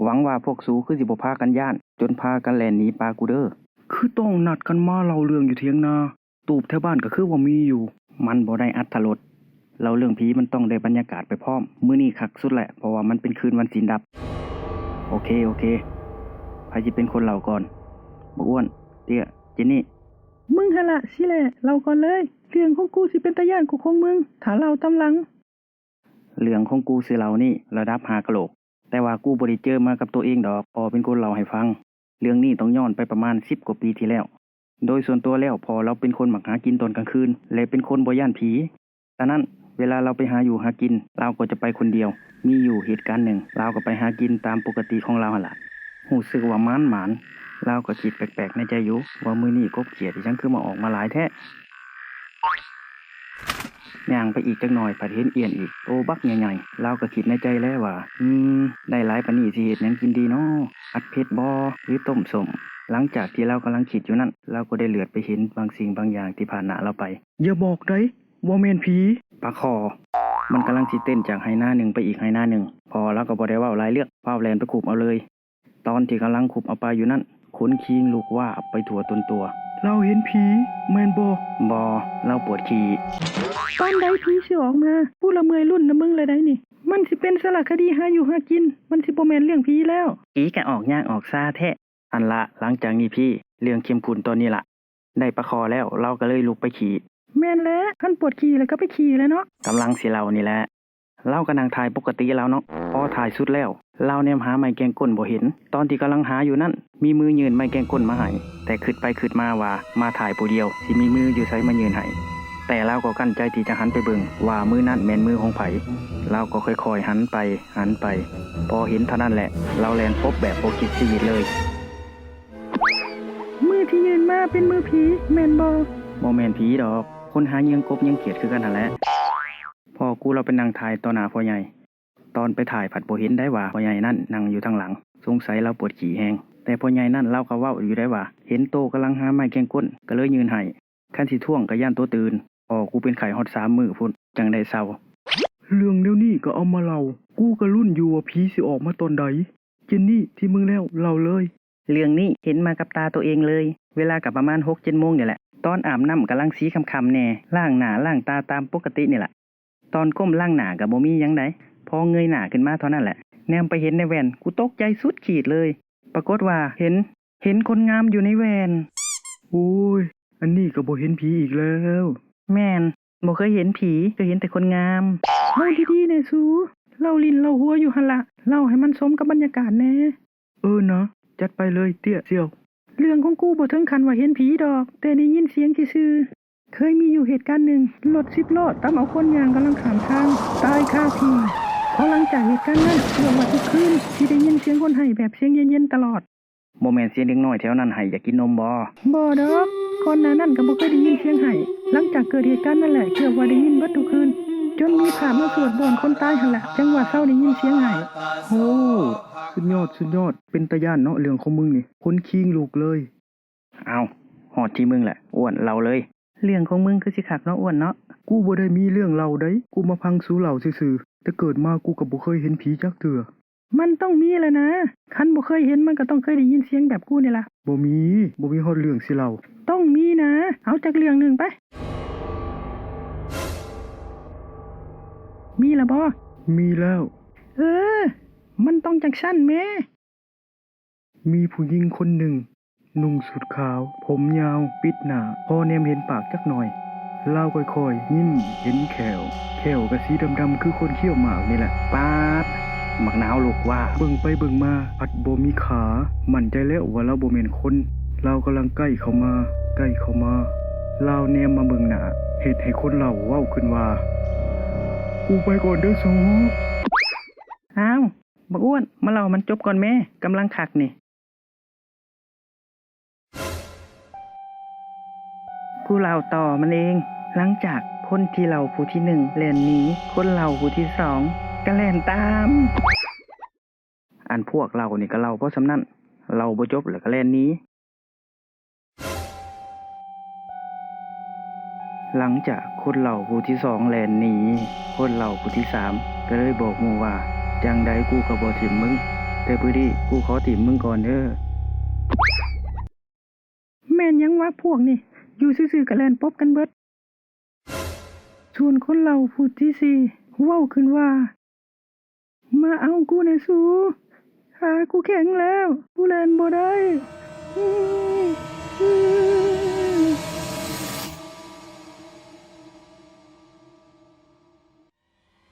หวังว่าพวกสูคือสิบ่พากันย้านจนพากันแล่นหนีปลากูเด้อคือต้องนัดกันมาเล่าเรื่องอยู่เถียงนาตูบแถวบ้านก็คือว่ามีอยู่มันบ่ได้อรรถรสเล่าเรื่องผีมันต้องได้บรรยากาศไปพร้อมมื้อนี้คักสุดแหละเพราะว่ามันเป็นคืนวันศีลดับโอเคใครสิเป็นคนเล่าก่อนบ่อ้วนเตี้ยเจนนี่มึงหั่นล่ะสิแหละเล่าก่อนเลยเรื่องของกูสิเป็นตาย้านกูคงมึงถ้าเล่าตำหลังเรื่องของกูสิเล่านี่ระดับ5กะโหลกแต่ว่ากูบ่ได้เจอมากับตัวเองดอกพอเป็นคนเล่าให้ฟังเรื่องนี้ต้องย้อนไปประมาณ10กว่าปีที่แล้วโดยส่วนตัวแล้วพอเราเป็นคนมักหากินตอนกลางคืนและเป็นคนบ่ย้านผีฉะนั้นเวลาเราไปหาอยู่หากินเราก็จะไปคนเดียวมีอยู่เหตุการณ์หนึ่งเราก็ไปหากินตามปกติของเราหั่นล่ะรู้สึกว่าหมานเราก็คิดแปลกๆในใจอยู่ว่ามื้อนี้กบเขียดที่ฉันคือมาออกมาหลายแท้ย่างไปอีกจักหน่อยผัดเห็นเอียนอีกโตบักใหญ่ๆเราก็คิดในใจแล้วว่าได้หลายปานนี้สิเฮ็ดหยังกินดีเนาะผัดเผ็ดบ่หรือต้มส้มหลังจากที่เรากำลังคิดอยู่นั่นเราก็ได้เหลือบไปเห็นบางสิ่งบางอย่างที่ผ่านหน้าเราไปอย่าบอกได้ว่าแม่นผีปลาคอมันกำลังสิเต้นจากไหหน้าหนึ่งไปอีกไหหน้าหนึ่งพอเราก็บ่ได้เว้าหลายเรื่องเฝ้าแลนไปขุบเอาเลยตอนที่กำลังขุบเอาปลาอยู่นั่นขนคิงลูกว่าไปทั่วตนตัวเราเห็นผีแม่นบ่เราปวดขี้ตอนใดผีสิออกมาผู้ละเมอยรุ่นนะมึงเลยได้นี่มันสิเป็นสารคดีหาอยู่หากินมันสิบ่แม่นเรื่องผีแล้วผีก็ออกย่างออกซาแท้อันละหลังจากนี้พี่เรื่องเข้มข้นตอนนี้ล่ะได้ปลาคอแล้วเราก็เลยลุกไปขี่แม่นแล้วคันปวดขี่แล้วก็ไปขี่แล้วเนาะกำลังสิเล่านี่แหละเราก็นั่งถ่ายปกติแล้วเนาะพอถ่ายสุดแล้วเราแนมหาไม้แกงก้นบ่เห็นตอนที่กำลังหาอยู่นั่นมีมือยืนไม้แกงก้นมาให้แต่คิดไปคิดมาว่ามาถ่ายผู้เดียวสิมีมืออยู่ไสมายืนให้แต่เราก็กั้นใจที่จะหันไปเบิ่งว่ามือนั่นแม่นมือของไผเราก็ค่อยๆหันไปพอเห็นเท่านั้นแหละเราแลนพบแบบบ่คิดชีวิตเลยมือที่ยืนมาเป็นมือผีแม่นบ่แม่นผีดอกคนหาเยืองกบยังเกลียดคือกันหั่นแหละพอกูเราเป็นนางถ่ายต่อหน้าพ่อใหญ่ตอนไปถ่ายผัดบ่เห็นได้ว่าพ่อใหญ่นั่นนั่งอยู่ทางหลังสงสัยเราปวดขี้แฮงแต่พ่อใหญ่นั่นเล่าก็เว้าอยู่ได้ว่าเห็นโตกำลังหาไม้แกงก้นก็เลยยืนให้คันสิท่วงก็ย่านโตตื่นกูเป็นไข้ฮอด3มื้อพุ่นจังได้เศร้าเรื่องเดี๋ยวนี้ก็เอามาเล่ากูก็ลุ้นอยู่ว่าผีสิออกมาตอนใดเจนนี่ที่มึงแล้วเล่าเลยเรื่องนี้เห็นมากับตาตัวเองเลยเวลากับประมาณ 6-7 โมงนี่แหละตอนอาบน้ำกำลังสีค่ำๆแน่ล้างหน้าล้างตาตามปกตินี่แหละตอนก้มล้างหน้าก็บ่มีหยังใดพอเงยหน้าขึ้นมาเท่านั้นแหละแนมไปเห็นในแว่นกูตกใจสุดขีดเลยปรากฏว่าเห็นคนงามอยู่ในแว่นโอ้ยอันนี้ก็บ่เห็นผีอีกแล้วแม่นบ่เคยเห็นผีเคยเห็นแต่คนงามเล่าดีๆแน่สูเล่าลิ้นเล่าหัวอยู่หั่นล่ะเล่าให้มันสมกับบรรยากาศแน่นะจัดไปเลยเตี้ยเสี่ยวเรื่องของกูบ่ถึงขั้นว่าเห็นผีดอกแต่ได้ยินเสียงซื่อๆเคยมีอยู่เหตุการณ์หนึ่งรถ10 ล้อตามเอาคนย่างกำลังข้ามทางตายคาที่พอหลังจากเหตุการณ์นั้นเชื่อว่าทุกคืนที่ได้ยินเสียงคนไห้แบบเสียงเย็นๆตลอดบ่แม่นเสียงเด็กน้อยแถวนั้นไห้อยากกินนมบ่ดอกก่อนหน้านั้นก็บ่เคยได้ยินเสียงไห้หลังจากเกิดเหตุการณ์นั่นแหละเชื่อว่าได้ยินเบิดทุกคืนจนมีภาพมาสวดบ่อนคนตายหั่นล่ะจังว่าเซาได้ยินเสียงไห้โอ้สุดยอดเป็นตาย้านเนาะเรื่องของมึงนี่คนคิงลูกเลยเอาฮอดที่มึงแหละอ้วนเราเลยเรื่องของมึงคือสิคักเนาะอ้วนเนาะกูบ่ได้มีเรื่องเล่าได้กูมาพังสู่เล่าซื่อๆแต่เกิดมากูก็บ่เคยเห็นผีจักเทื่อมันต้องมีแหละนะคันบ่เคยเห็นมันก็ต้องเคยได้ยินเสียงแบบกูนี่ล่ะบ่มีฮอดเรื่องสิเล่าต้องมีนะเอาจักเรื่องนึงไปมีละบ่มีแล้วมันต้องจังซั่นแม่มีผู้หญิงคนหนึ่งนุ่งสุดขาวผมยาวปิดหน้าพอแนมเห็นปากจักหน่อยเล่าค่อยๆยิ้มเห็นแขวก็สีดำๆคือคนเขี้ยวหมากนี่แหละป๊าดมักหนาวลูกว่าเบิ่งไปเบิ่งมาปัดบ่มีขามั่นใจแล้วว่าเราบ่แม่นคนเรากำลังใกล้เข้ามาเราแนมมาเบิ่งหน้าเฮ็ดให้คนเราเว้าขึ้นว่ากูไปก่อนเด้อสูอ้าวบักอ้วนมาเล่ามันจบก่อนแม่กำลังคักนี่ผู้เล่าต่อมันเองหลังจากคนที่เล่าผู้ที่1แล่นหนีคนเล่าผู้ที่2ก็แล่นตามอันพวกเรานี่ก็เล่าเพราะสำนั้นเราบ่จบแล้วก็แล่นหนีหลังจากคนเล่าผู้ที่2แล่นหนีคนเล่าผู้ที่3ก็เลยบอกหมู่ว่าจังใดกูก็บ่ถิ้มมึง แต่พื้ดีกูขอติ่มมึงก่อนเด้อแม่นยังวะพวกนี่อยู่ซื่อๆกะแลนปบกันเบิดส่วนคนเราพูดที่สี่เว้าขึ้นว่ามาเอากูในสูขากูแข็งแล้วกูแลนบ่ได้